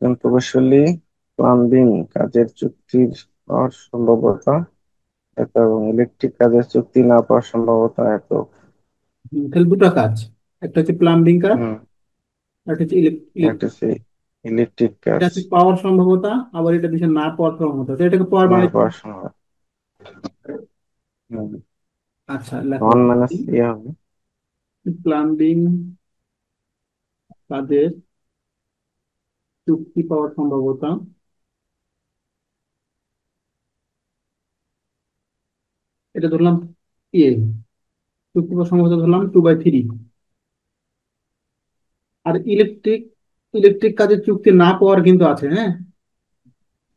একজন প্রকৌশলী প্লাম্বিং কাজের চুক্তির পাওয়ার সম্ভাব্যতা এত এবং ইলেকট্রিক কাজের চুক্তি না পাওয়ার সম্ভাব্যতা এত। তাহলে দুটো কাজ, একটা হচ্ছে প্লাম্বিং কাজ, হুম। আর একটা হচ্ছে একটা ইলেকট্রিক। সেই ইলেকট্রিক এটা কাজ হচ্ছে পাওয়ার সম্ভাবতা, আবার এটা দিচ্ছে না পাওয়ার সম্ভাবতা, তো এটাকে পাওয়ার না বানাই। পাওয়ার সম্ভাবনা। হুম। আচ্ছা লেখো, ওয়ান মাইনাস ইয়ে হবে। প্লাম্বিং কাজের চুক্তি পাওয়ার সম্ভাবতা, এটা ধরলাম ইয়ে, চুক্তি পাওয়ার সম্ভাবতা ধরলাম 2/3। আর ইলেকট্রিক ইলেকট্রিক কাজের চুক্তি না পাওয়ার কিন্তু আছে, হ্যাঁ।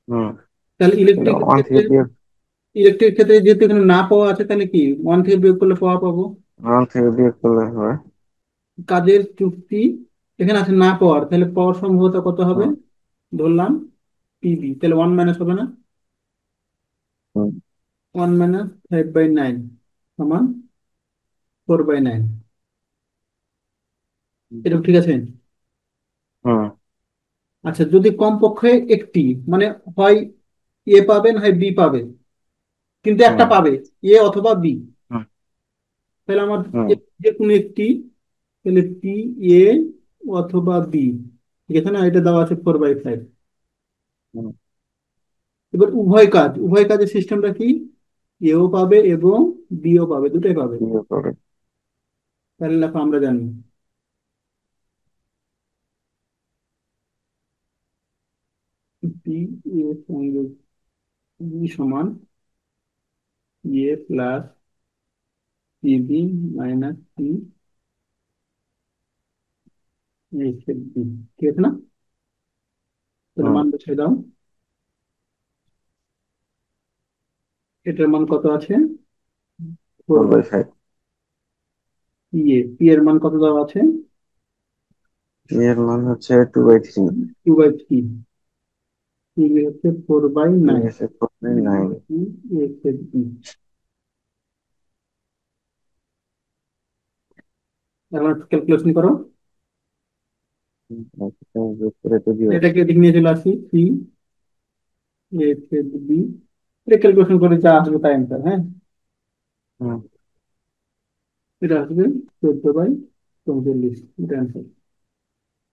হুম। তাহলে তাহলে ইলেকট্রিক ওয়ান ক্ষেত্রে, থেকে বিয়োগ, ইলেকট্রিক ক্ষেত্রে যেহেতু এখানে না পাওয়া আছে, তাহলে কি ওয়ান থেকে বিয়োগ করলে পাওয়া পাবো। ওয়ান থেকে বিয়োগ করলে হয়। কাজের চুক্তি এখানে আছে না পাওয়ার, তাহলে পাওয়ার সম্ভাবতা কত হবে, হুম। ধরলাম পিবি, তাহলে 1 মাইনাস হবে না, হুম। 1 - 5/9 সমান 4/9। এটা ঠিক আছে। হুম। আচ্ছা, যদি কমপক্ষে একটি, মানে হয় এ পাবে না হয় বি পাবে, কিন্তু একটা হুম। পাবে, এ অথবা বি, হুম। তাহলে আমার হুম। যে কোনো একটি, তাহলে পি, এ অথবা বি, ঠিক আছে না, এটা দেওয়া আছে 4/5। হুম। এবার উভয় কাজের সিস্টেমটা কি, এও পাবে এবং বিও পাবে, দুটোই পাবে। বিয়োগ করে। তাহলে লেখো আমরা জানি পি এ সংযোগ বি সমান A plus P B minus P A B, ঠিক আছে না। তাহলে হুম। মান বসাই দাও, এটার মান কত আছে, ফোর। 4/5। পি এর মান কত দেওয়া আছে, এর মান হচ্ছে 2/3। 2/3। পিবি হচ্ছে 4/9। এসে 4/9। এখন ক্যালকুলেশন করো, যোগ করে তো দিও। এটাকে এদিকে নিয়ে চলে আসি, পি এ বি, এটা ক্যালকুলেশন করে যা আসবে তাই অ্যান্সার, হ্যাঁ। হুম। এটা আসবে 14/44, এটা অ্যান্সার।